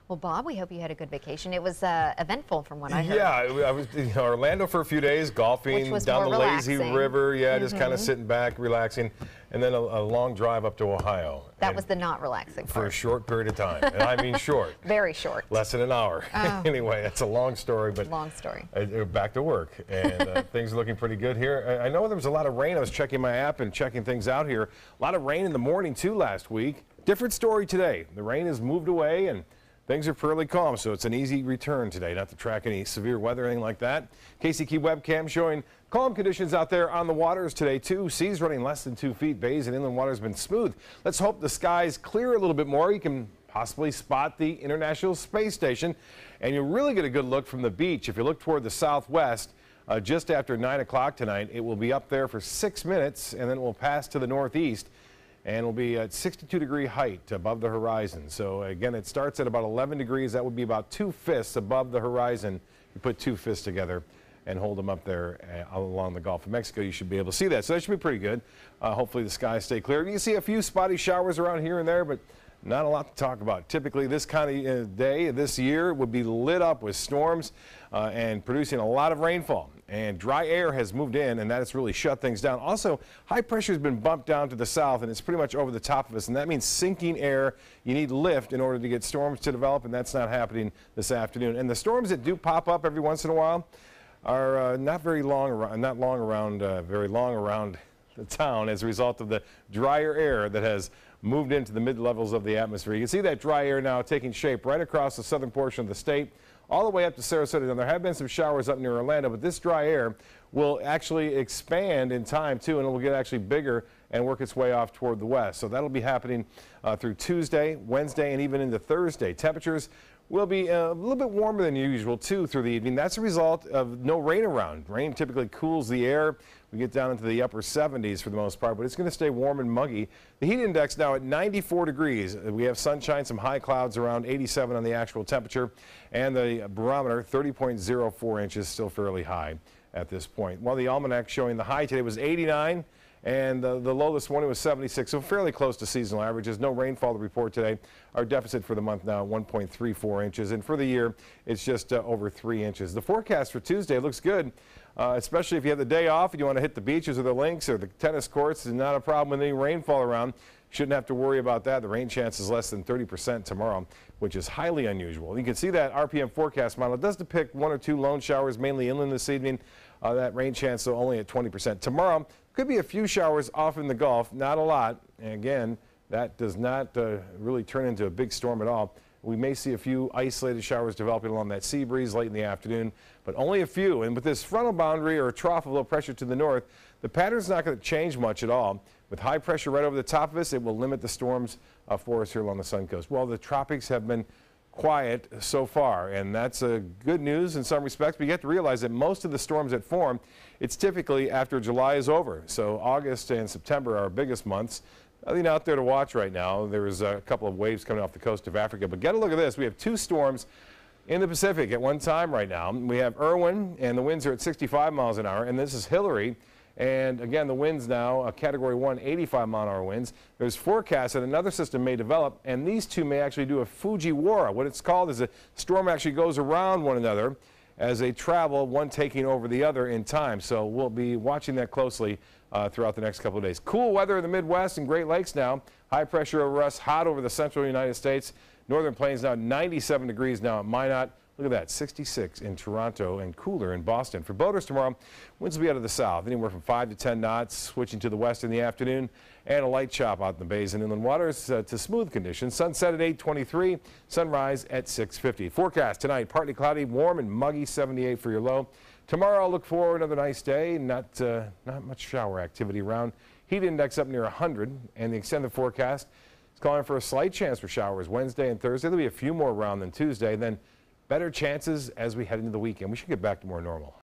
Well, Bob, we hope you had a good vacation. It was eventful from what I heard. Yeah, I was in Orlando for a few days, golfing down the lazy river. Yeah, just kind of sitting back, relaxing, and then a long drive up to Ohio. That was the not relaxing part. For a short period of time, and I mean short. Very short. Less than an hour. Oh. Anyway, it's a long story, but long story. Back to work, and things are looking pretty good here. I know there was a lot of rain. I was checking my app and checking things out here. A lot of rain in the morning too last week. Different story today. The rain has moved away and things are fairly calm, so it's an easy return today, not to track any severe weather or anything like that. KCK webcam showing calm conditions out there on the waters today, too. Seas running less than 2 feet. Bays and inland water has been smooth. Let's hope the skies clear a little bit more. You can possibly spot the International Space Station, and you'll really get a good look from the beach. If you look toward the southwest, just after 9 o'clock tonight, it will be up there for 6 minutes, and then it will pass to the northeast. And will be at 62-degree height above the horizon. So again, it starts at about 11 degrees. That would be about 2 fists above the horizon. You put 2 fists together and hold them up there along the Gulf of Mexico. You should be able to see that. So that should be pretty good. Hopefully the skies stay clear. You can see a few spotty showers around here and there, but not a lot to talk about. Typically this kind of day this year would be lit up with storms and producing a lot of rainfall. And dry air has moved in, and that has really shut things down. Also, high pressure has been bumped down to the south, and it's pretty much over the top of us, and that means sinking air. You need lift in order to get storms to develop, and that's not happening this afternoon. And the storms that do pop up every once in a while are not very long around, very long around the town as a result of the drier air that has moved into the mid-levels of the atmosphere. You can see that dry air now taking shape right across the southern portion of the state, all the way up to Sarasota. Now, there have been some showers up near Orlando, but this dry air will actually expand in time, too, and it will get actually bigger and work its way off toward the west. So that'll be happening through Tuesday, Wednesday, and even into Thursday. Temperatures will be a little bit warmer than usual, too, through the evening. That's a result of no rain around. Rain typically cools the air. We get down into the upper 70s for the most part, but it's going to stay warm and muggy. The heat index now at 94 degrees. We have sunshine, some high clouds around 87 on the actual temperature, and the barometer 30.04 inches, still fairly high at this point. While the almanac showing the high today was 89, and the low this morning was 76, so fairly close to seasonal averages. No rainfall to report today. Our deficit for the month now 1.34 inches, and for the year it's just over 3 inches. The forecast for Tuesday looks good, especially if you have the day off and you want to hit the beaches or the links or the tennis courts. It's not a problem with any rainfall around. Shouldn't have to worry about that. The rain chance is less than 30% tomorrow, which is highly unusual. You can see that RPM forecast model. It does depict 1 or 2 lone showers, mainly inland this evening. That rain chance so only at 20%. Tomorrow could be a few showers off in the Gulf, not a lot. And again, that does not really turn into a big storm at all. We may see a few isolated showers developing along that sea breeze late in the afternoon, but only a few. And with this frontal boundary or trough of low pressure to the north, the pattern's not going to change much at all. With high pressure right over the top of us, it will limit the storms for us here along the sun coast. Well, the tropics have been quiet so far, and that's good news in some respects, but you have to realize that most of the storms that form, it's typically after July is over. So August and September are our biggest months. Nothing out there to watch right now. There's a couple of waves coming off the coast of Africa, but get a look at this. We have 2 storms in the Pacific at one time right now. We have Irwin, and the winds are at 65 miles an hour, and this is Hillary. And again, the winds now, Category 1, 85-mile-an-hour winds. There's forecasts that another system may develop, and these two may actually do a Fujiwara. What it's called is a storm actually goes around one another as they travel, one taking over the other in time. So we'll be watching that closely throughout the next couple of days. Cool weather in the Midwest and Great Lakes now. High pressure over us, hot over the central United States. Northern Plains now 97 degrees now at Minot. Look at that, 66 in Toronto and cooler in Boston. For boaters tomorrow, winds will be out of the south, anywhere from 5 to 10 knots, switching to the west in the afternoon, and a light chop out in the bays and inland waters to smooth conditions. Sunset at 8:23, sunrise at 6:50. Forecast tonight, partly cloudy, warm and muggy, 78 for your low. Tomorrow, I'll look for another nice day, not much shower activity around. Heat index up near 100, and the extended forecast is calling for a slight chance for showers Wednesday and Thursday. There'll be a few more around than Tuesday, then better chances as we head into the weekend. We should get back to more normal.